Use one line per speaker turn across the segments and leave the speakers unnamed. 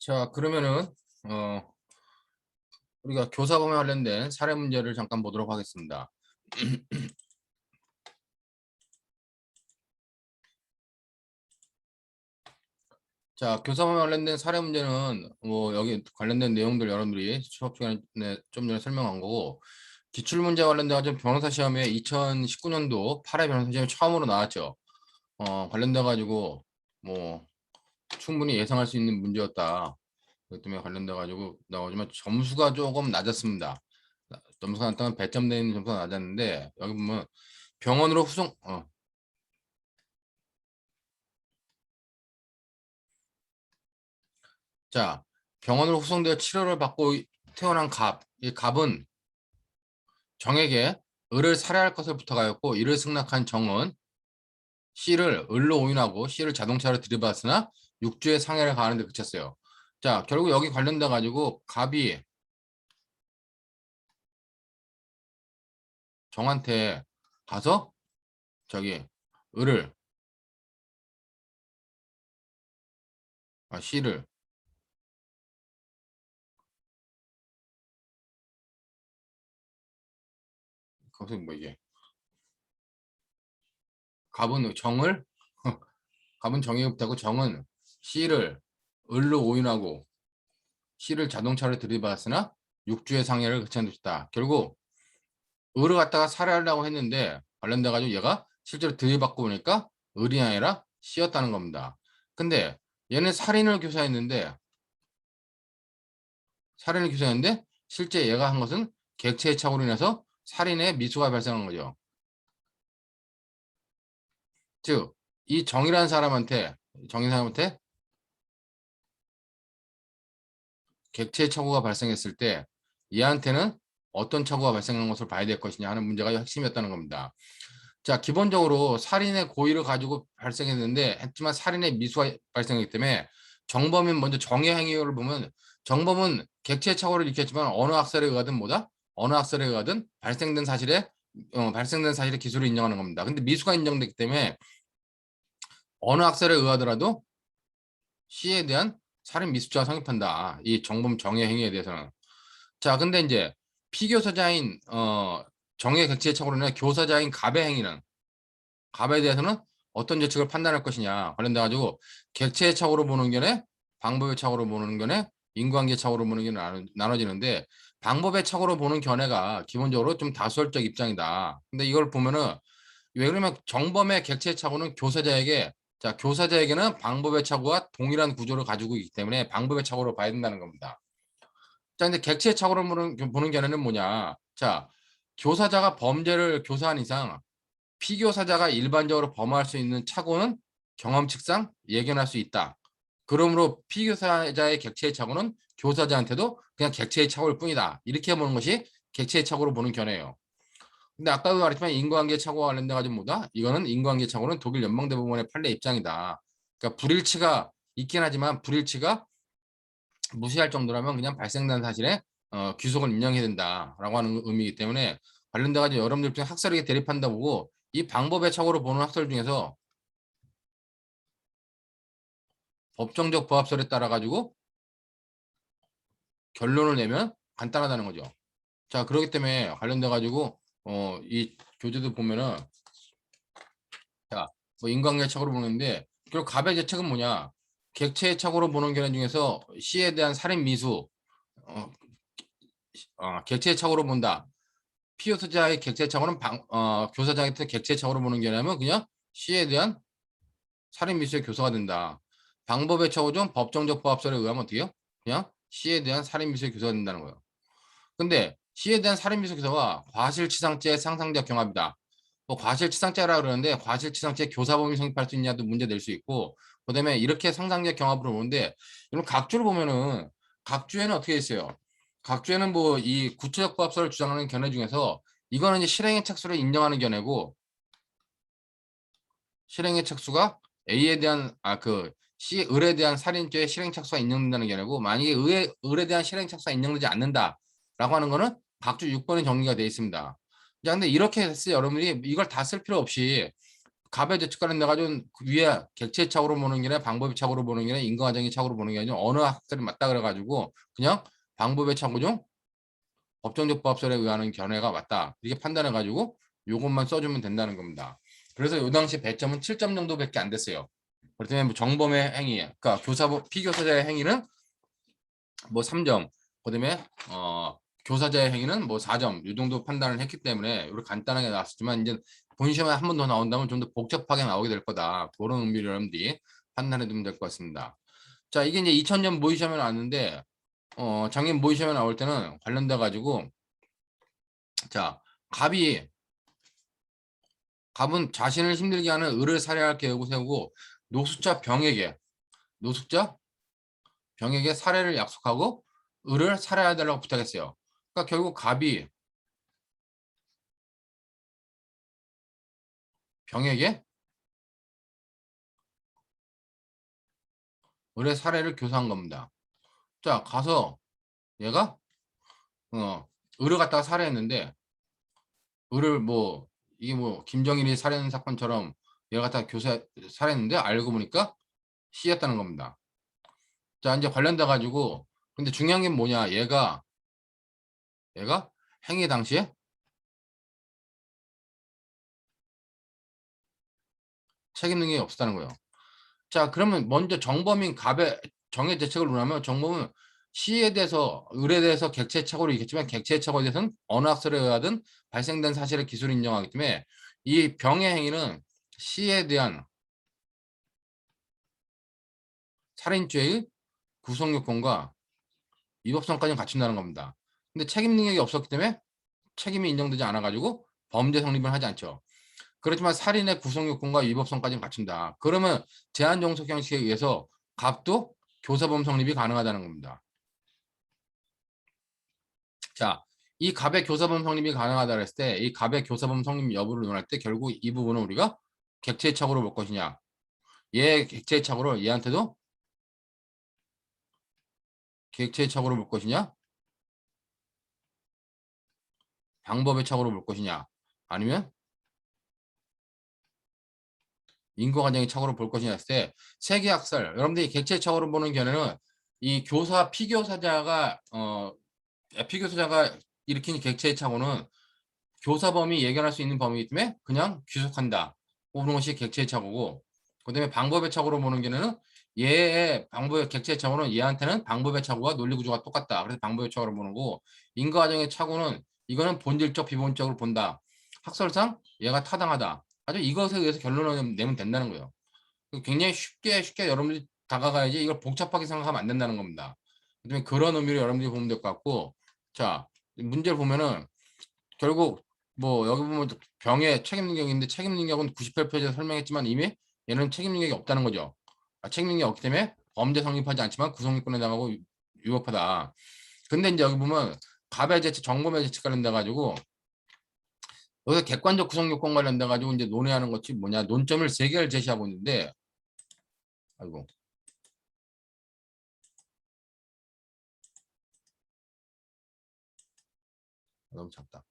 자, 그러면은 우리가 교사범에 관련된 사례 문제를 잠깐 보도록 하겠습니다. 자, 교사범에 관련된 사례 문제는 뭐 여기 관련된 내용들 여러분들이 수업 시간에 좀 전에 설명한 거고, 기출 문제 관련돼 가지고 변호사 시험에 2019년도 8회 변호사 시험에 처음으로 나왔죠. 관련돼 가지고 뭐 충분히 예상할 수 있는 문제였다. 그것 때문에 관련돼 가지고 나오지만 점수가 조금 낮았습니다. 점수가 일단 배점되어 있는 점수가 낮았는데, 여기 보면 병원으로 후송 자, 병원으로 후송되어 치료를 받고 태어난 갑. 이 갑은 정에게 을을 살해할 것을 부탁하였고, 이를 승낙한 정은 C를 을로 오인하고 C를 자동차로 들이받았으나 육주의 상해를 가하는 데 그쳤어요. 자, 결국 여기 관련돼 가지고 갑이 정한테 가서 저기 을을 C를 거기서 뭐 이게 갑은 정을 갑은 정에게 부탁하고 정은 C를 을로 오인하고 C를 자동차로 들이받았으나 육주의 상해를 그치는 것이다. 결국 을을 갖다가 살해하려고 했는데 관련돼 가지고 얘가 실제로 들이받고 보니까 을이 아니라 C였다는 겁니다. 근데 얘는 살인을 교사했는데 실제 얘가 한 것은 객체의 착오로 인해서 살인의 미수가 발생한 거죠. 즉, 이 정이라는 사람한테 객체의 착오가 발생했을 때 얘한테는 어떤 착오가 발생한 것을 봐야 될 것이냐 하는 문제가 핵심이었다는 겁니다. 자, 기본적으로 살인의 고의를 가지고 발생했는데 했지만 살인의 미수가 발생했기 때문에 정범인 먼저 정의 행위를 보면, 정범은 객체의 착오를 일으켰지만 어느 학설에 의하든 발생된 사실의 기술을 인정하는 겁니다. 근데 미수가 인정됐기 때문에 어느 학설에 의하더라도 C에 대한 살인 미수죄가 성립한다. 이 정범 정의 행위에 대해서는. 자, 근데 이제 피교사자인 정의 객체의 착오로 인해 교사자인 갑의 행위는, 갑에 대해서는 어떤 죄책을 판단할 것이냐 관련돼 가지고 객체의 착오로 보는 견해, 방법의 착오로 보는 견해, 인과관계 착오로 보는 견해 나눠지는데, 방법의 착오로 보는 견해가 기본적으로 좀 다수설적 입장이다. 근데 이걸 보면은 왜 그러면 정범의 객체의 착오는 교사자에게는 방법의 착오와 동일한 구조를 가지고 있기 때문에 방법의 착오로 봐야 된다는 겁니다. 자, 근데 객체의 착오로 보는 견해는 뭐냐? 자, 교사자가 범죄를 교사한 이상 피교사자가 일반적으로 범할 수 있는 착오는 경험칙상 예견할 수 있다. 그러므로 피교사자의 객체의 착오는 교사자한테도 그냥 객체의 착오일 뿐이다. 이렇게 보는 것이 객체의 착오로 보는 견해예요. 근데 아까도 말했지만 인과관계 착오와 관련돼 가지고 뭐다? 이거는 인과관계 착오는 독일 연방대법원의 판례 입장이다. 그러니까 불일치가 있긴 하지만 불일치가 무시할 정도라면 그냥 발생된 사실에 귀속을 인정해야 된다라고 하는 의미이기 때문에 관련돼 가지고 여러분들 중에 학설에게 대립한다 보고 이 방법의 착오로 보는 학설 중에서 법정적 부합설에 따라 가지고 결론을 내면 간단하다는 거죠. 자, 그렇기 때문에 관련돼 가지고 이 교재도 보면은, 자, 뭐 인과관계 착오로 보는데 결국 갑의 죄책은 뭐냐? 객체의 착오로 보는 견해 중에서 C에 대한 살인 미수, 어, 객체의 착오로 본다. 피교사자의 객체 착오는 교사장한테 객체 착오로 보는 견해면 그냥 C에 대한 살인 미수의 교사가 된다. 방법의 착오중 법정적 부합설에 의하면 어떻게요? 그냥 C에 대한 살인 미수의 교사가 된다는 거예요. 근데 C에 대한 살인 미수 교사가 과실치상죄 상상적 경합이다. 뭐 과실치상죄라 그러는데 과실치상죄 교사범위 성립할 수 있냐도 문제 낼 수 있고, 그다음에 이렇게 상상적 경합으로 보는데, 이런 각주를 보면은 각주에는 어떻게 있어요? 각주에는 뭐 이 구체적 부합설을 주장하는 견해 중에서 이거는 이제 실행의 착수를 인정하는 견해고, 실행의 착수가 A에 대한 C 을에 대한 살인죄의 실행 착수가 인정된다는 견해고, 만약에 을에 대한 실행 착수가 인정되지 않는다라고 하는 거는 각주 6번의 정리가 되어 있습니다. 자, 근데 이렇게 했을 때 여러분들이 이걸 다 쓸 필요 없이 갑의 죄책감을 내가지고 그 위에 객체의 착오로 보는 게 아니라 방법의 착오로 보는 게 아니라 인과과정의 착오로 보는 게 아니라 어느 학설이 맞다 그래가지고 그냥 방법의 착오 중 법정적 부합설에 의하는 견해가 맞다. 이렇게 판단해가지고 요것만 써주면 된다는 겁니다. 그래서 요 당시 배점은 7점 정도밖에 안 됐어요. 그렇다면 뭐 정범의 행위, 그러니까 피교사자의 행위는 뭐 3점, 그다음에 교사자의 행위는 뭐 4점, 이 정도 판단을 했기 때문에 이렇게 간단하게 나왔지만 이제 본 시험에 한 번 더 나온다면 좀 더 복잡하게 나오게 될 거다. 그런 의미로 여러분들이 판단해 두면 될 것 같습니다. 자, 이게 이제 2000년 모의 시험에 나왔는데 작년 모의 시험에 나올 때는 관련돼 가지고 자, 갑은 자신을 힘들게 하는 을을 살해할 계획을 세우고 노숙자 병에게 살해를 약속하고 을을 살해해달라고 부탁했어요. 그러니까 결국 갑이 병에게 을의 살해를 교사한 겁니다. 자, 가서 얘가 을을 갖다가 살해했는데 을을 뭐 이게 뭐 김정일이 살해한 사건처럼 얘가 갖다가 살해했는데 알고 보니까 C였다는 겁니다. 자, 이제 관련돼 가지고 근데 중요한 게 뭐냐? 얘가 행위 당시에 책임 능력이 없었다는 거예요. 자, 그러면 먼저 정범인 갑의 정의 대책을 논하면 정범은 시에 대해서 을에 대해서 객체 착오를 얘기했지만 객체 착오에 대해서는 어느 학설에 의하든 발생된 사실을 기술을 인정하기 때문에 이 병의 행위는 시에 대한 살인죄의 구성 요건과 위법성까지 갖춘다는 겁니다. 근데 책임 능력이 없었기 때문에 책임이 인정되지 않아 가지고 범죄 성립을 하지 않죠. 그렇지만 살인의 구성 요건과 위법성까지는 갖춘다. 그러면 제한 종속 형식에 의해서 갑도 교사범 성립이 가능하다는 겁니다. 자, 이 갑의 교사범 성립이 가능하다 그랬을 때 이 갑의 교사범 성립 여부를 논할 때 결국 이 부분은 우리가 객체의 착오로 볼 것이냐, 얘 객체의 착오로 얘한테도 객체의 착오로 볼 것이냐, 방법의 착오로 볼 것이냐, 아니면 인과관정의 착오로 볼 것이냐 했을 때 세계학설, 여러분들이 객체의 착오로 보는 견해는 이 피교사자가 일으킨 객체의 착오는 교사범이 예견할 수 있는 범위이기 때문에 그냥 귀속한다 보는 것이 객체의 착오고, 그 다음에 방법의 착오로 보는 견해는 얘의 방법의 객체의 착오는 얘한테는 방법의 착오와 논리 구조가 똑같다. 그래서 방법의 착오로 보는 거고, 인과과정의 착오는 이거는 본질적 비본질적으로 본다. 학설상 얘가 타당하다. 아주 이것에 의해서 결론을 내면 된다는 거예요. 굉장히 쉽게 여러분들이 다가가야지 이걸 복잡하게 생각하면 안 된다는 겁니다. 그다음에 그런 의미로 여러분들이 보면 될 것 같고, 자, 문제를 보면은 결국 뭐 여기 보면 병의 책임 능력인데 책임 능력은 98페이지에 설명했지만 이미 얘는 책임 능력이 없다는 거죠. 책임 능력이 없기 때문에 범죄 성립하지 않지만 구성요건에 당하고 위법하다. 근데 이제 여기 보면 갑의 재치, 정범의 재치 관련돼 가지고 여기서 객관적 구성요건 관련돼 가지고 이제 논의하는 것이 뭐냐, 논점을 세 개를 제시하고 있는데, 아이고 너무 작다.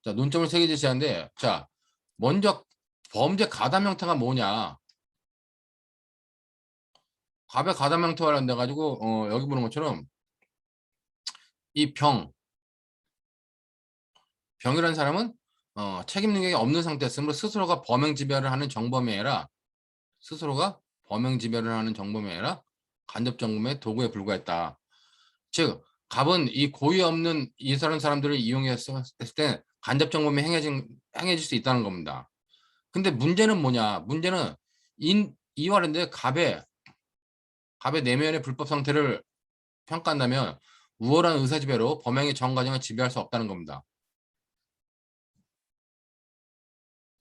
자, 논점을 세 개 제시하는데, 자, 먼저 범죄 가담 형태가 뭐냐? 갑의 가담 형태가 관련돼 가지고 여기 보는 것처럼 이 병이라는 사람은 책임 능력이 없는 상태였으므로 스스로가 범행 지배를 하는 정범이 아니라 간접 정범의 도구에 불과했다. 즉, 갑은 이 고의 없는 이사는 사람들을 이용했을 때 간접 정범이 행해질 수 있다는 겁니다. 근데 문제는 뭐냐? 문제는 이와 관련된 갑의 내면의 불법 상태를 평가한다면 우월한 의사지배로 범행의 전 과정을 지배할 수 없다는 겁니다.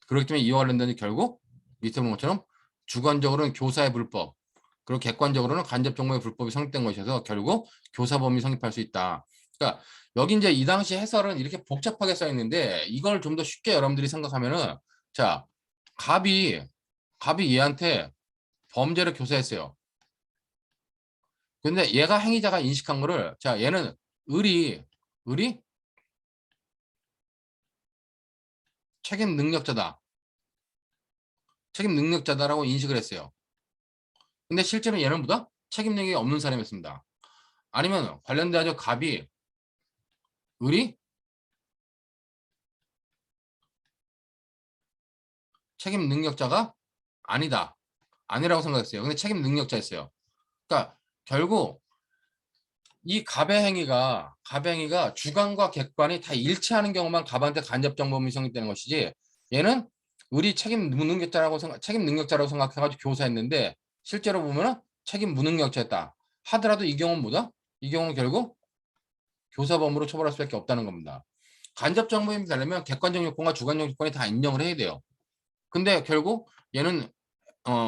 그렇기 때문에 이와 관련된 결국 밑에 보는 것처럼 주관적으로는 교사의 불법, 그리고 객관적으로는 간접 정보의 불법이 성립된 것이어서 결국 교사범이 성립할 수 있다. 그러니까 여기 이제 이 당시 해설은 이렇게 복잡하게 써 있는데 이걸 좀 더 쉽게 여러분들이 생각하면은, 자, 갑이 얘한테 범죄를 교사했어요. 근데 얘가 행위자가 인식한 거를, 자, 얘는 을이 책임 능력자다. 책임 능력자다라고 인식을 했어요. 근데 실제로 얘는 뭐다? 책임 능력이 없는 사람이었습니다. 아니면 관련돼가지고 갑이 을이 책임 능력자가 아니다. 아니라고 생각했어요. 근데 책임 능력자였어요. 그러니까 결국 이 갑의 행위가 주관과 객관이 다 일치하는 경우만 갑한테 간접정범이 성립되는 것이지, 얘는 을이 책임 능력자라고 생각해가지고 교사했는데 실제로 보면은 책임 무능력자였다 하더라도 이 경우는 뭐다? 이 경우는 결국 교사범으로 처벌할 수밖에 없다는 겁니다. 간접정범이 되려면 객관적 요건과 주관적 요건이 다 인정을 해야 돼요. 근데 결국 얘는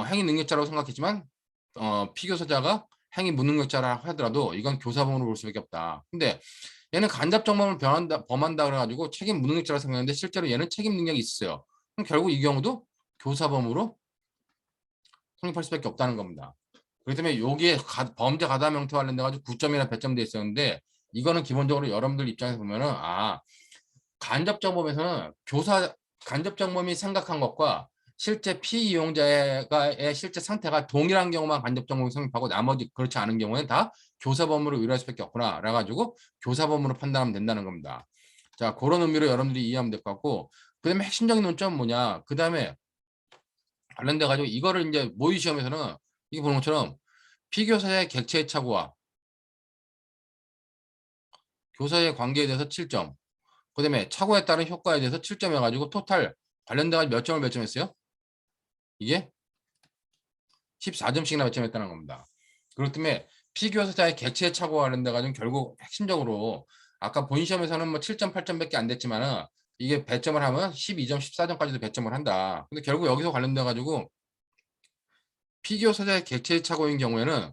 행위 능력자라고 생각했지만 피교사자가 행위 무능력자라 하더라도 이건 교사범으로 볼 수밖에 없다. 근데 얘는 간접정범을 범한다 그래가지고 책임 무능력자라고 생각했는데 실제로 얘는 책임 능력이 있어요. 그럼 결국 이 경우도 교사범으로 성립할 수밖에 없다는 겁니다. 그렇기 때문에 여기에 범죄 가담 형태 관련돼 가지고 9점이나 배점돼 있었는데, 이거는 기본적으로 여러분들 입장에서 보면은 간접정범에서는 간접정범이 생각한 것과 실제 피이용자의 실제 상태가 동일한 경우만 간접정범이 성립하고 나머지 그렇지 않은 경우에는 다 교사범으로 의뢰할 수밖에 없구나. 그래가지고 교사범으로 판단하면 된다는 겁니다. 자, 그런 의미로 여러분들이 이해하면 될 것 같고, 그 다음에 핵심적인 논점은 뭐냐. 그 다음에 관련돼 가지고 이거를 이제 모의 시험에서는 이게 보는 것처럼 피교사의 객체의 착오와 교사의 관계에 대해서 7점, 그 다음에 착오에 따른 효과에 대해서 7점 해가지고 토탈 관련돼 가지고 몇 점 했어요? 이게 14점씩이나 배점했다는 겁니다. 그렇기 때문에 피교사자의 객체의 착오와 관련돼 가지고 결국 핵심적으로 아까 본 시험에서는 뭐 7점, 8점밖에 안 됐지만은 이게 배점을 하면 12점, 14점까지도 배점을 한다. 근데 결국 여기서 관련돼 가지고 피교사자의 객체의 착오인 경우에는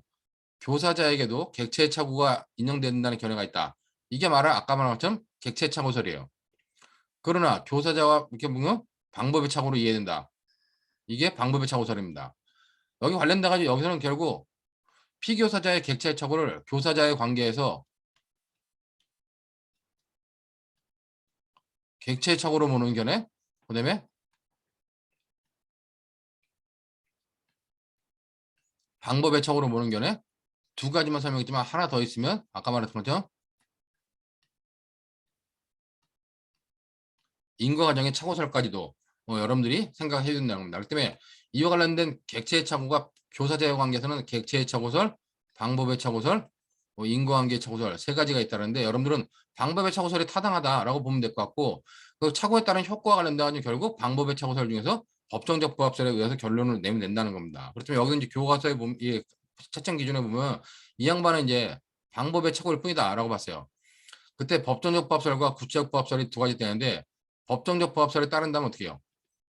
교사자에게도 객체의 착오가 인정된다는 견해가 있다. 이게 말은 아까 말한 것처럼 객체의 착오설이에요. 그러나 교사자와 이렇게 보면 방법의 착오로 이해된다. 이게 방법의 착오설입니다. 여기 관련돼 가지고 여기서는 결국 피교사자의 객체의 착오를 교사자의 관계에서 객체의 착오로 보는 견해, 그 다음에 방법의 착오로 보는 견해, 두 가지만 설명했지만 하나 더 있으면 아까 말했던 것처럼 인과과정의 착오설까지도 여러분들이 생각해 준다는 겁니다. 그렇기 때문에 이와 관련된 객체의 착오가 교사자의 관계에서는 객체의 착오설, 방법의 착오설, 인과관계의 착오설 세 가지가 있다는데, 여러분들은 방법의 착오설이 타당하다라고 보면 될 것 같고, 그 착오에 따른 효과와 관련된 결국 방법의 착오설 중에서 법정적 부합설에 의해서 결론을 내면 된다는 겁니다. 그렇지만 여기 이제 교과서에 보면 이 채점 기준에 보면 이 양반은 이제 방법의 착오일 뿐이다라고 봤어요. 그때 법정적 부합설과 구체적 부합설이 두 가지 되는데, 법정적 부합설에 따른다면 어떻게 해요?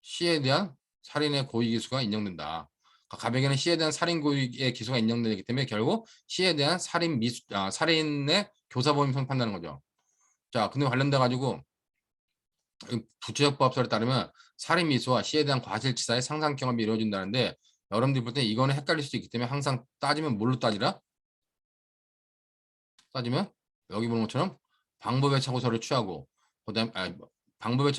시에 대한 살인의 고의 기수가 인정된다. 가백에는 시에 대한 살인 고의의 기수가 인정되기 때문에 결국 시에 대한 살인의 교사범임 성립한다는 거죠. 자, 근데 관련돼 가지고 부채적 부합설에 따르면 살인 미수와 시에 대한 과실치사의 상상 경험이 이루어진다는데, 여러분들이 볼 때 이거는 헷갈릴 수 있기 때문에 항상 따지면 뭘로 따지라? 따지면 여기 보는 것처럼 방법의 착오설을 취하고, 그다음 방법의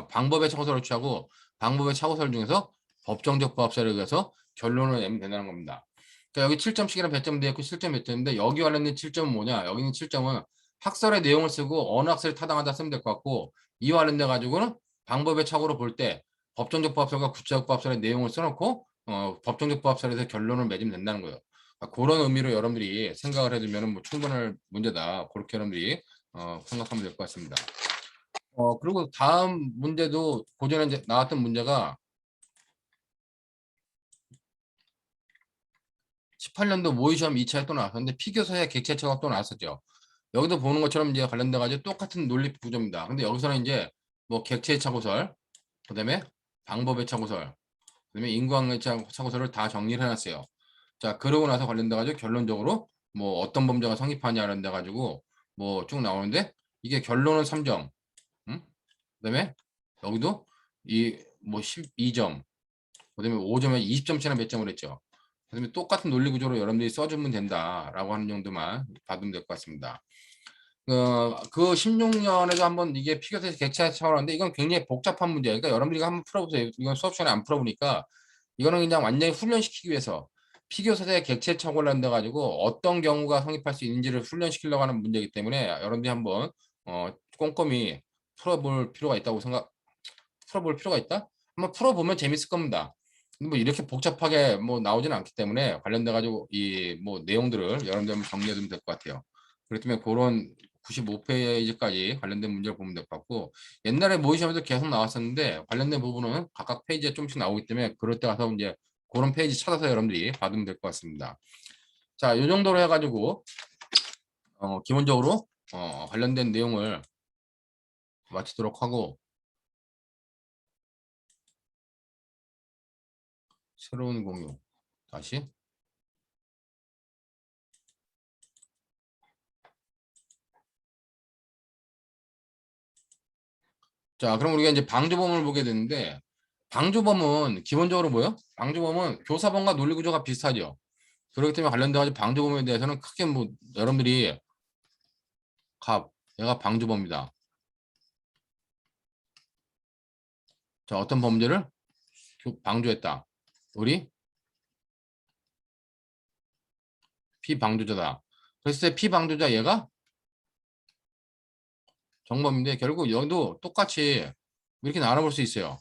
방법의 착오설을 취하고 방법의 착오설 중에서 법정적 부합설에 의해서 결론을 내면 된다는 겁니다. 그러니까 여기 7점씩이나 배점 되어 있고 7점 배점인데, 여기 관련된 7점은 뭐냐? 여기 있는 7점은 학설의 내용을 쓰고 어느 학설이 타당하다 쓰면 될 것 같고, 이와 관련돼 가지고는 방법의 착오로 볼 때 법정적 부합설과 구체적 부합설의 내용을 써놓고 법정적 부합설에서 결론을 맺으면 된다는 거예요. 그런 의미로 여러분들이 생각을 해두면 뭐 충분할 문제다. 그렇게 여러분들이 생각하면 될 것 같습니다. 그리고 다음 문제도 고전에 이제 나왔던 문제가 18년도 모의시험 2차에 또 나왔었는데 피교사의 객체처가 또 나왔었죠. 여기도 보는 것처럼 이제 관련돼 가지고 똑같은 논리 구조입니다. 근데 여기서는 이제 뭐 객체의 착오설, 그다음에 방법의 착오설, 그다음에 인과응의 착오설을 다 정리를 해놨어요. 자, 그러고 나서 관련돼 가지고 결론적으로 뭐 어떤 범죄가 성립하냐 관련돼 가지고 뭐 쭉 나오는데, 이게 결론은 3점, 그다음에 여기도 이 뭐 12점, 그다음에 5점에 20점씩이나 몇 점을 했죠. 그다음에 똑같은 논리 구조로 여러분들이 써주면 된다라고 하는 정도만 받으면 될 것 같습니다. 그 16년에도 한번 이게 피겨세대 객체 차원인데 이건 굉장히 복잡한 문제예요. 그러니까 여러분들이 한번 풀어보세요. 이건 수업 시간에 안 풀어보니까 이거는 그냥 완전히 훈련시키기 위해서 피겨세대 객체 착오를 한다 가지고 어떤 경우가 성립할 수 있는지를 훈련시키려고 하는 문제이기 때문에 여러분들이 한번 꼼꼼히 풀어볼 필요가 있다고 풀어볼 필요가 있다? 한번 풀어보면 재밌을 겁니다. 근데 뭐 이렇게 복잡하게 뭐 나오지는 않기 때문에 관련돼 가지고 이 뭐 내용들을 여러분들 한번 정리해 두면 될 것 같아요. 그렇기 때문에 그런 95페이지까지 관련된 문제를 보면 될 것 같고, 옛날에 모의 시험에도 계속 나왔었는데 관련된 부분은 각각 페이지에 조금씩 나오기 때문에 그럴 때 가서 이제 그런 페이지 찾아서 여러분들이 받으면 될 것 같습니다. 자, 이 정도로 해가지고 기본적으로 관련된 내용을 마치도록 하고, 새로운 공유 다시. 자, 그럼 우리가 이제 방조범을 보게 되는데, 방조범은 기본적으로 뭐요? 방조범은 교사범과 논리구조가 비슷하죠. 그렇기 때문에 관련돼가지고 방조범에 대해서는 크게 뭐 여러분들이 얘가 방조범이다. 자, 어떤 범죄를 방조했다. 우리 피방조자다. 그랬을 때 피방조자 얘가 정범인데 결국 여기도 똑같이 이렇게 나눠볼 수 있어요.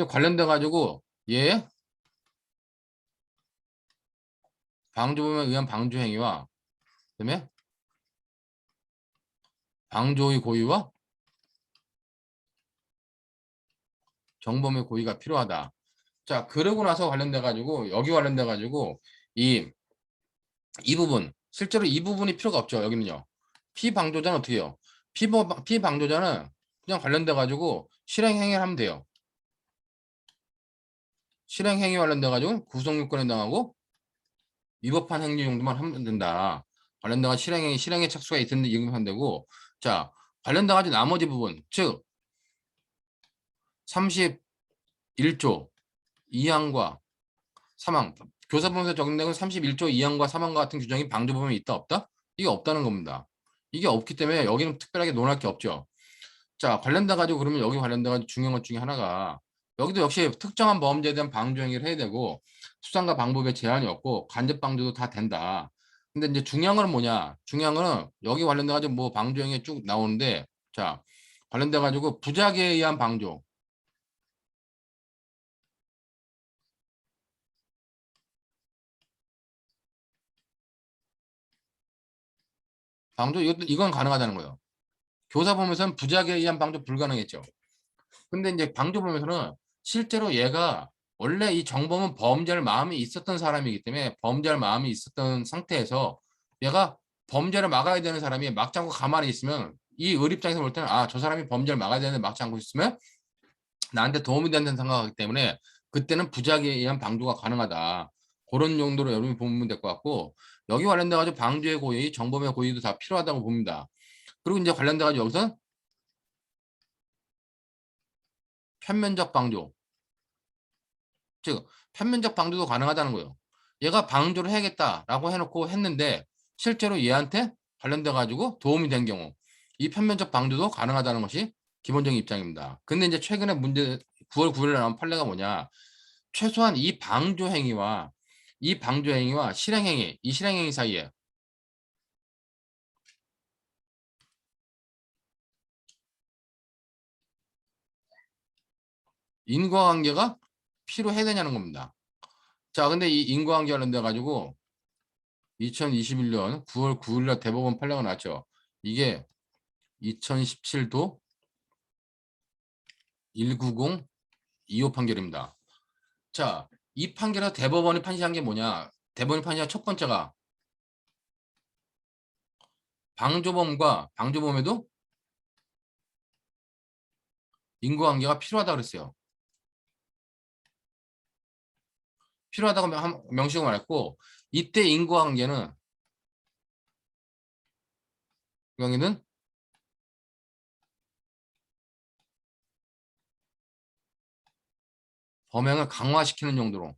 관련돼 가지고 얘 방조범에 의한 방조 행위와 그다음에 방조의 고의와 정범의 고의가 필요하다. 자, 그러고 나서 관련돼 가지고 여기 관련돼 가지고 이 부분 실제로 이 부분이 필요가 없죠. 여기는요. 피방조자는 어떻게 해요? 피방조자는 그냥 관련돼 가지고 실행행위를 하면 돼요. 실행행위 관련돼 가지고 구속요건에 해당하고 위법한 행위 정도만 하면 된다. 관련돼 가지고 실행에 착수가 있었는데 이용하면 되고, 자, 관련돼 가지고 나머지 부분 즉 31조 2항과 3항 교사범에서 적용되는 31조 2항과 3항과 같은 규정이 방조범에 있다 없다? 이게 없다는 겁니다. 이게 없기 때문에 여기는 특별하게 논할 게 없죠. 자, 관련돼 가지고 그러면 여기 관련돼 가지고 중요한 것 중에 하나가 여기도 역시 특정한 범죄에 대한 방조 행위를 해야 되고 수단과 방법에 제한이 없고 간접 방조도 다 된다. 근데 이제 중요한 건 뭐냐? 중요한 거는 여기 관련돼 가지고 뭐 방조 행위 쭉 나오는데, 자, 관련돼 가지고 부작위에 의한 방조. 이건 가능하다는 거예요. 교사범에서는 부작위에 의한 방조 불가능했죠. 근데 이제 방조범에서는 실제로 얘가 원래 이 정범은 범죄할 마음이 있었던 사람이기 때문에 범죄할 마음이 있었던 상태에서 얘가 범죄를 막아야 되는 사람이 막지 않고 가만히 있으면 이 을 입장에서 볼 때는 아, 저 사람이 범죄를 막아야 되는데 막지 않고 있으면 나한테 도움이 된다는 생각하기 때문에 그때는 부작위에 의한 방조가 가능하다. 그런 정도로 여러분이 보면 될 것 같고, 여기 관련돼 가지고 방조의 고의, 정범의 고의도 다 필요하다고 봅니다. 그리고 이제 관련돼 가지고 여기서 편면적 방조, 즉 편면적 방조도 가능하다는 거예요. 얘가 방조를 해야겠다라고 해놓고 했는데 실제로 얘한테 관련돼 가지고 도움이 된 경우 이 편면적 방조도 가능하다는 것이 기본적인 입장입니다. 근데 이제 최근에 문제 9월 9일에 나온 판례가 뭐냐? 최소한 이 방조 행위와 실행행위, 이 실행행위 사이에 인과관계가 필요해야 되냐는 겁니다. 자, 근데 이 인과관계 관련돼 가지고 2021년 9월 9일날 대법원 판례가 났죠. 이게 2017도 19025 판결입니다. 자, 이 판결에서 대법원이 판시한 게 뭐냐? 대법원이 판시한 첫 번째가 방조범과 방조범에도 인과관계가 필요하다 그랬어요. 필요하다고 명시하고 말했고, 이때 인과관계는 여기는 범행을 강화시키는 정도로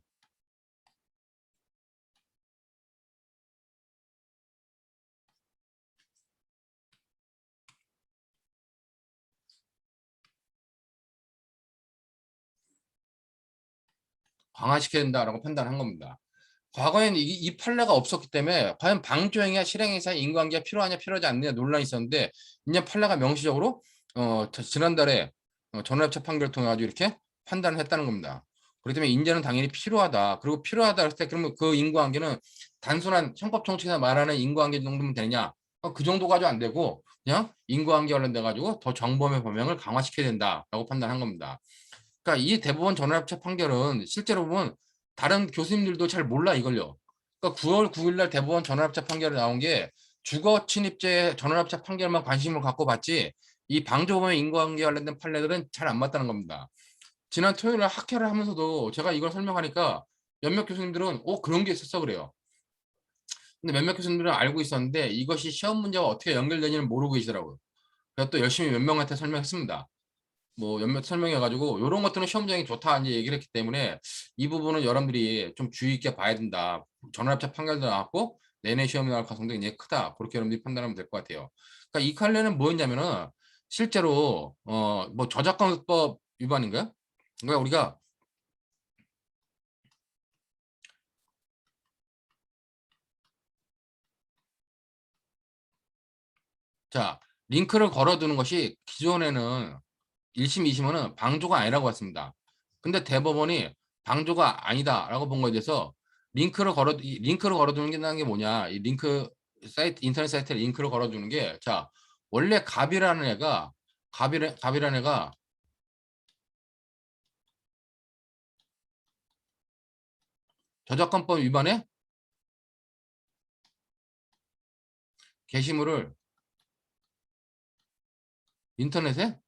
강화시켜야 된다라고 판단한 겁니다. 과거에는 이 판례가 없었기 때문에 과연 방조행위와 실행행위 사이 인과관계가 필요하냐 필요하지 않느냐 논란이 있었는데 이제 판례가 명시적으로 지난달에 전원합체 판결을 통해 가지고 이렇게 판단을 했다는 겁니다. 그렇기 때문에 인재는 당연히 필요하다. 그리고 필요하다 했을 때 그러면 그 인과관계는 단순한 형법 정책에서 말하는 인과관계 정도면 되느냐? 그 정도 가지고 안 되고 그냥 인과관계 관련돼 가지고 더 정범의 범행을 강화시켜야 된다라고 판단한 겁니다. 그러니까 이 대법원 전원합체 판결은 실제로 보면 다른 교수님들도 잘 몰라 이걸요. 그러니까 9월 9일 날 대법원 전원합체 판결이 나온 게 주거 침입죄 전원합체 판결만 관심을 갖고 봤지 이 방조범의 인과관계 관련된 판례들은 잘 안 맞다는 겁니다. 지난 토요일 날 학회를 하면서도 제가 이걸 설명하니까 몇몇 교수님들은 그런 게 있었어 그래요. 근데 몇몇 교수님들은 알고 있었는데 이것이 시험 문제와 어떻게 연결되는지는 모르고 계시더라고요. 그래서 또 열심히 몇 명한테 설명했습니다. 뭐 몇몇 설명해가지고 이런 것들은 시험장이 좋다 이제 얘기를 했기 때문에 이 부분은 여러분들이 좀 주의 있게 봐야 된다. 전원합체 판결도 나왔고 내내 시험이 나올 가능성도 굉장히 크다. 그렇게 여러분들이 판단하면 될 것 같아요. 그러니까 이 판례는 뭐였냐면은 실제로 뭐 저작권법 위반인가요? 그러니까 우리가 자 링크를 걸어두는 것이 기존에는 1심, 2심은 방조가 아니라고 했습니다. 근데 대법원이 방조가 아니다라고 본 거에 대해서 링크를 걸어두는 게 뭐냐? 이 링크 사이트 인터넷 사이트에 링크를 걸어두는 게 자 원래 갑이라는 애가 저작권법 위반에 게시물을 인터넷에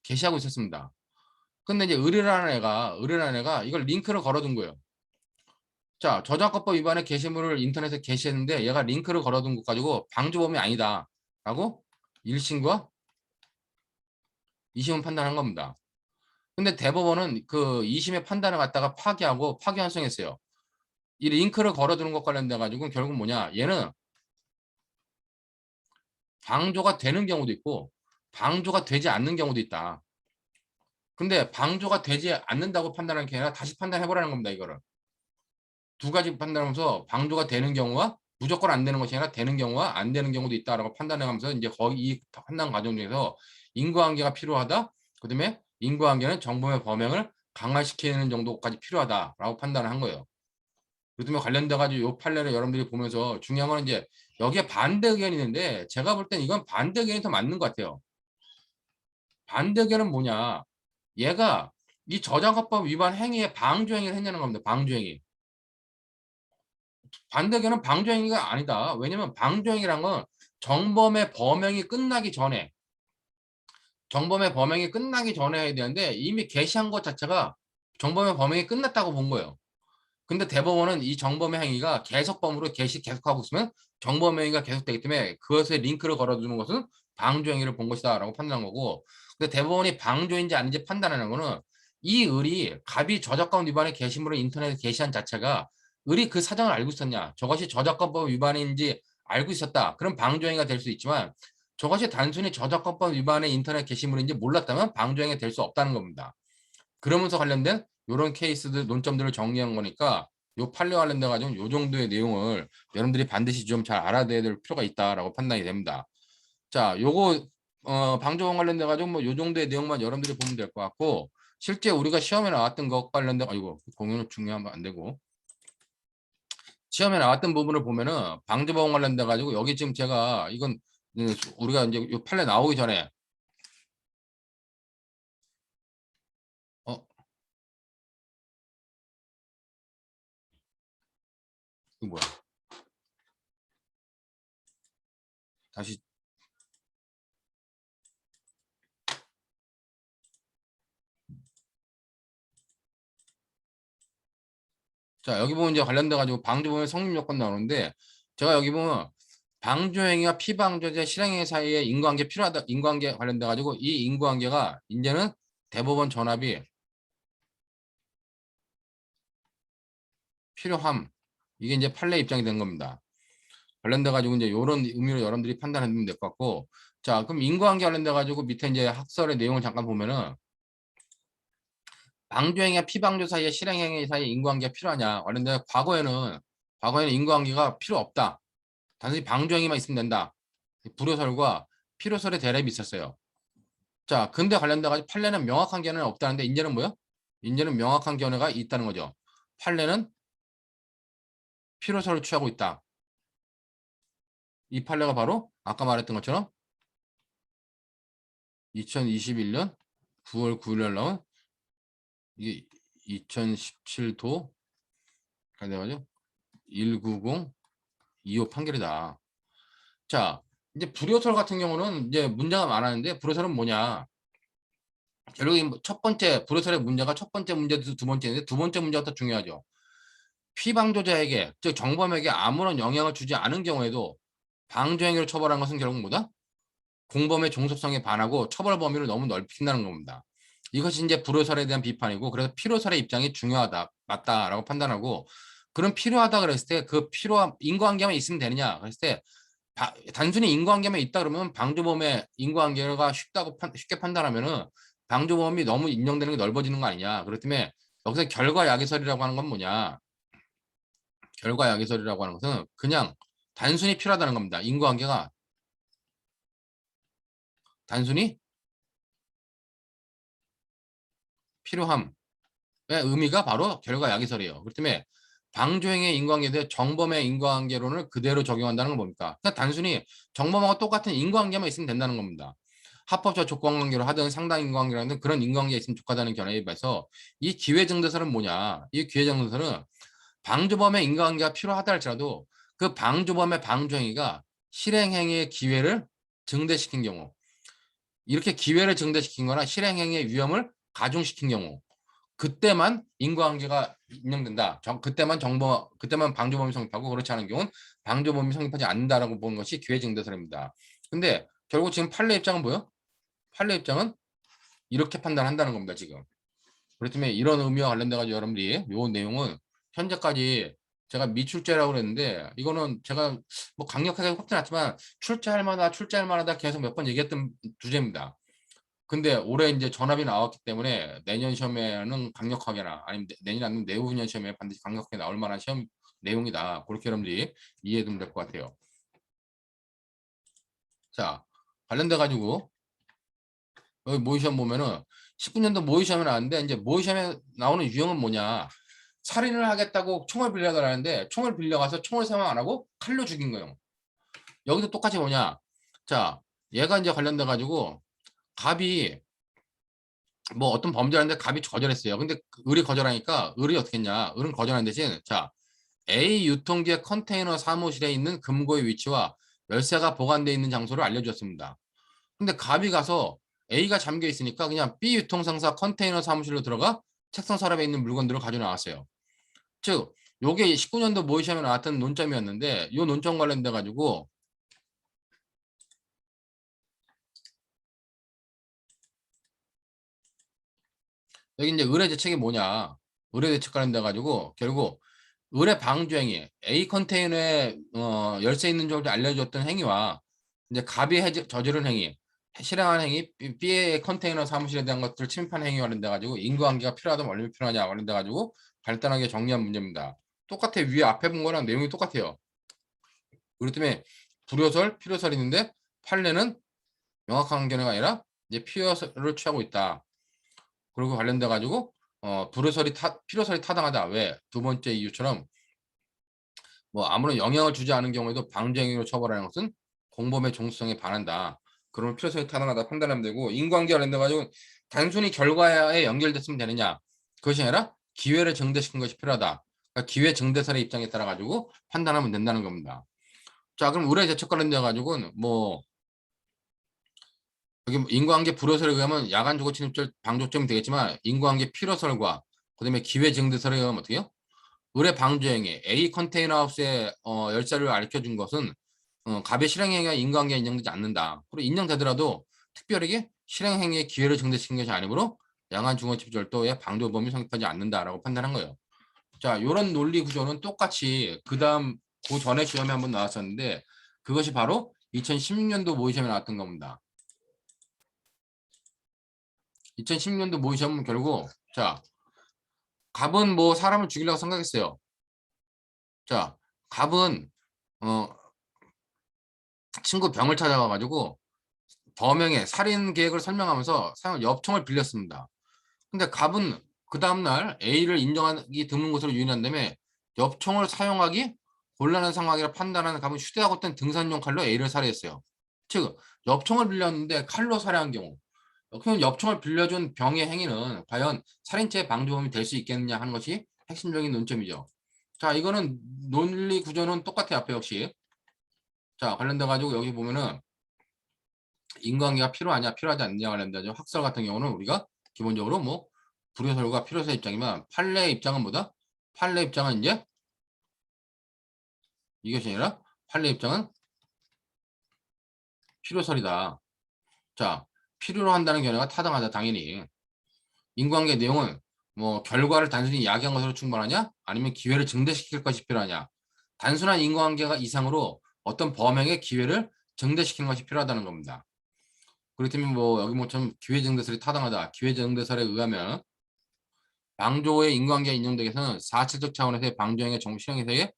게시하고 있었습니다. 근데 이제 의뢰라는 애가 이걸 링크를 걸어둔 거예요. 자, 저작권법 위반의 게시물을 인터넷에 게시했는데 얘가 링크를 걸어둔 것 가지고 방조범이 아니다라고 1심과 2심은 판단한 겁니다. 근데 대법원은 그 2심의 판단을 갖다가 파기하고 파기환송했어요. 이 링크를 걸어두는 것 관련돼 가지고 결국 뭐냐? 얘는 방조가 되는 경우도 있고 방조가 되지 않는 경우도 있다. 근데 방조가 되지 않는다고 판단하는 게 아니라 다시 판단해 보라는 겁니다. 이거를. 두 가지 판단하면서 방조가 되는 경우와 무조건 안 되는 것이 아니라 되는 경우와 안 되는 경우도 있다라고 판단해가면서 이제 거기 이 판단 과정 중에서 인과관계가 필요하다. 그다음에 인과관계는 정범의 범행을 강화시키는 정도까지 필요하다라고 판단을 한 거예요. 그렇다면 관련돼 가지고 이 판례를 여러분들이 보면서 중요한 건 이제 여기에 반대 의견이 있는데 제가 볼 땐 이건 반대 의견이 더 맞는 것 같아요. 반대 의견은 뭐냐? 얘가 이 저작권법 위반 행위에 방조 행위를 했냐는 겁니다. 방조 행위. 반대견은 방조행위가 아니다. 왜냐면 방조행위란 건 정범의 범행이 끝나기 전에 해야 되는데 이미 게시한 것 자체가 정범의 범행이 끝났다고 본 거예요. 근데 대법원은 이 정범의 행위가 계속범으로 계속하고 있으면 정범의 행위가 계속되기 때문에 그것에 링크를 걸어두는 것은 방조행위를 본 것이다 라고 판단한 거고 근데 대법원이 방조인지 아닌지 판단하는 거는 이 을이 갑이 저작권 위반의 게시물을 인터넷에 게시한 자체가 을이 그 사정을 알고 있었냐 저것이 저작권법 위반인지 알고 있었다 그럼 방조행위가 될 수 있지만 저것이 단순히 저작권법 위반의 인터넷 게시물인지 몰랐다면 방조행위가 될 수 없다는 겁니다. 그러면서 관련된 이런 케이스들 논점들을 정리한 거니까 요 판례 관련돼 가지고 요 정도의 내용을 여러분들이 반드시 좀 잘 알아야 될 필요가 있다라고 판단이 됩니다. 자, 요거 방조원 관련돼 가지고 뭐 요 정도의 내용만 여러분들이 보면 될 것 같고 실제 우리가 시험에 나왔던 것 관련돼 이거 공유는 중요하면 안 되고 시험에 나왔던 부분을 보면은 방조원 관련돼 가지고 여기 지금 제가 이건 우리가 이제 요 판례 나오기 전에 어 이거 뭐야? 다시 자, 여기 보면 이제 관련돼 가지고 방조범의 성립 요건 나오는데 제가 여기 보면 방조행위와 피방조제 실행행위 사이에 인과관계 필요하다. 인과관계 관련돼 가지고 이 인과관계가 이제는 대법원 전압이 필요함. 이게 이제 판례 입장이 된 겁니다. 관련돼 가지고 이제 이런 의미로 여러분들이 판단해 주면 될 것 같고 자, 그럼 인과관계 관련돼 가지고 밑에 이제 학설의 내용을 잠깐 보면은 방조행위와 피방조 사이에 실행행위 사이에 인과관계가 필요하냐? 관련된 과거에는 인과관계가 필요 없다. 단순히 방조행위만 있으면 된다. 불효설과 필효설의 대립이 있었어요. 자, 근데 관련돼 가지고 판례는 명확한 견해는 없다는데 인제는 뭐요? 인제는 명확한 견해가 있다는 거죠. 판례는 필효설을 취하고 있다. 이 판례가 바로 아까 말했던 것처럼 2021년 9월 9일 날 나온 이게 2017도 관련돼가지고 19025 판결이다. 자, 이제 불효설 같은 경우는 이제 문제가 많았는데 불효설은 뭐냐? 결국 첫 번째 불효설의 문제가 첫 번째 문제도 두 번째인데 두 번째 문제가 더 중요하죠. 피방조자에게 즉 정범에게 아무런 영향을 주지 않은 경우에도 방조행위로 처벌한 것은 결국 뭐다? 공범의 종속성에 반하고 처벌 범위를 너무 넓힌다는 겁니다. 이것이 이제 불효설에 대한 비판이고 그래서 필효설의 입장이 중요하다, 맞다라고 판단하고 그럼 필요하다 그랬을 때 그 필요한 인과관계만 있으면 되느냐 그랬을 때 단순히 인과관계만 있다 그러면 방조범의 인과관계가 쉽게 판단하면은 방조범이 너무 인정되는 게 넓어지는 거 아니냐. 그렇기 때문에 여기서 결과야기설이라고 하는 건 뭐냐. 결과야기설이라고 하는 것은 그냥 단순히 필요하다는 겁니다. 인과관계가 단순히 필요함의 의미가 바로 결과야기설이에요. 그렇기 때문에 방조행의 인과관계에 대해 정범의 인과관계론을 그대로 적용한다는 건 뭡니까? 그냥 단순히 정범하고 똑같은 인과관계만 있으면 된다는 겁니다. 합법적 조건관계로 하든 상당 인과관계로 하든 그런 인과관계가 있으면 족하다는 견해에 비해서 이 기회증대설은 뭐냐? 이 기회증대설은 방조범의 인과관계가 필요하다 할지라도 그 방조범의 방조행위가 실행행위의 기회를 증대시킨 경우 이렇게 기회를 증대시킨 거나 실행행위의 위험을 가중시킨 경우 그때만 인과관계가 인정된다. 그때만 방조범이 성립하고 그렇지 않은 경우는 방조범이 성립하지 않는다라고 보는 것이 기회증대설입니다. 근데 결국 지금 판례 입장은 뭐예요? 판례 입장은 이렇게 판단한다는 겁니다. 지금. 그렇기 때문에 이런 의미와 관련돼 가지고 여러분들이 요 내용은 현재까지 제가 미출제라고 그랬는데 이거는 제가 뭐 강력하게 확진 않지만 출제할 만하다 계속 몇 번 얘기했던 주제입니다. 근데 올해 이제 전압이 나왔기 때문에 내년 시험에는 강력하게나 아니면 내년 아니면 내후년 시험에 반드시 강력하게 나올 만한 시험 내용이다. 그렇게 여러분들이 이해해두면 될 것 같아요. 자, 관련돼 가지고 여기 모의시험 보면은 19년도 모의시험이 나왔는데 이제 모의시험에 나오는 유형은 뭐냐? 살인을 하겠다고 총을 빌려가라는데 총을 빌려가서 총을 사용 안 하고 칼로 죽인 거예요. 여기도 똑같이 뭐냐? 자, 얘가 이제 관련돼 가지고 갑이 뭐 어떤 범죄하는데 갑이 거절했어요. 근데 을이 거절하니까 을이 어떻게 했냐? 을은 거절한 대신 자 A 유통기의 컨테이너 사무실에 있는 금고의 위치와 열쇠가 보관되어 있는 장소를 알려주었습니다. 근데 갑이 가서 A가 잠겨 있으니까 그냥 B 유통상사 컨테이너 사무실로 들어가 책상 서랍에 있는 물건들을 가져 나왔어요. 즉 요게 19년도 모의시험에 나왔던 논점이었는데 이 논점 관련돼 가지고 여기 이제 의뢰 대책이 뭐냐? 의뢰 대책 관련돼 가지고 결국 의뢰 방조행위 A 컨테이너에 열쇠 있는 줄 알려줬던 행위와 이제 갑이 저지른 행위 실행한 행위 B의 컨테이너 사무실에 대한 것들을 침입한 행위 관련돼 가지고 인과관계가 필요하다면 얼마나 필요하냐 관련돼 가지고 간단하게 정리한 문제입니다. 똑같아 위에 앞에 본 거랑 내용이 똑같아요. 그렇기 때문에 불효설, 필효설이 있는데 판례는 명확한 견해가 아니라 이제 필효설을 취하고 있다. 그리고 관련돼 가지고 필효설이 타당하다. 왜? 두 번째 이유처럼 뭐 아무런 영향을 주지 않은 경우에도 방조행위로 처벌하는 것은 공범의 종수성에 반한다. 그러면 필요성이 타당하다 판단하면 되고 인과관계 관련돼 가지고 단순히 결과에 연결됐으면 되느냐? 그것이 아니라 기회를 증대시킨 것이 필요하다. 그러니까 기회 증대설의 입장에 따라 가지고 판단하면 된다는 겁니다. 자, 그럼 의뢰 대책 관련돼 가지고는 뭐 여기 인과관계 불효설에 의하면 야간 주거 침입절 방조점이 되겠지만 인과관계 필요설과 그다음에 기회 증대설에 의하면 어떻게요? 의뢰 방조행위 A 컨테이너 하우스에 열쇠를 알려준 것은 갑의 실행행위가 인과관계가 인정되지 않는다. 그리고 인정되더라도 특별하게 실행행위의 기회를 증대시킨 것이 아니므로 양한 중원집 절도의 방조범위 성립하지 않는다라고 판단한 거예요. 자, 이런 논리 구조는 똑같이 그 전에 시험에 한번 나왔었는데 그것이 바로 2016년도 모의시험에 나왔던 겁니다. 2016년도 모의시험은 결국 자 갑은 뭐 사람을 죽이려고 생각했어요. 자, 갑은 친구 병을 찾아가가지고 범행의 살인 계획을 설명하면서 사용 엽총을 빌렸습니다. 근데 갑은 그 다음날 A를 인정하기 드문 것으로 유인한 다음에 엽총을 사용하기 곤란한 상황이라 판단하는 갑은 휴대하고 뜬 등산용 칼로 A를 살해했어요. 즉 엽총을 빌렸는데 칼로 살해한 경우 그럼 엽총을 빌려준 병의 행위는 과연 살인죄 방조범이 될 수 있겠느냐 하는 것이 핵심적인 논점이죠. 자, 이거는 논리 구조는 똑같아요. 앞에 역시. 자, 관련돼 가지고 여기 보면은 인과관계가 필요하냐 필요하지 않느냐 관련돼서 학설 같은 경우는 우리가 기본적으로 뭐 불효설과 필요설 입장이면 판례 입장은 뭐다? 판례 입장은 이제 이것이 아니라 판례 입장은 필요설이다. 자, 필요로 한다는 견해가 타당하다. 당연히 인과관계 내용은 뭐 결과를 단순히 야기한 것으로 충분하냐 아니면 기회를 증대시킬 것이 필요하냐. 단순한 인과관계가 이상으로 어떤 범행의 기회를 증대시키는 것이 필요하다는 겁니다. 그렇다면 뭐 여기 뭐처럼 기회증대설이 타당하다. 기회증대설에 의하면 방조의 인과관계가 인정되기 위해서는 사실적 차원에서의 방조행의 정부 실행에서의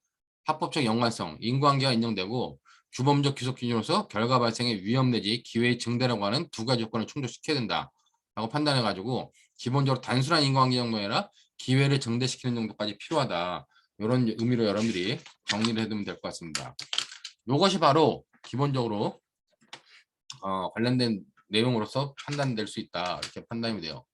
합법적 연관성, 인과관계가 인정되고 주범적 귀속 기준으로서 결과 발생의 위험 내지 기회의 증대라고 하는 두 가지 조건을 충족시켜야 된다. 라고 판단해가지고 기본적으로 단순한 인과관계 정도가 아니라 기회를 증대시키는 정도까지 필요하다. 이런 의미로 여러분들이 정리를 해두면 될 것 같습니다. 이것이 바로 기본적으로 관련된 내용으로서 판단될 수 있다. 이렇게 판단이 돼요.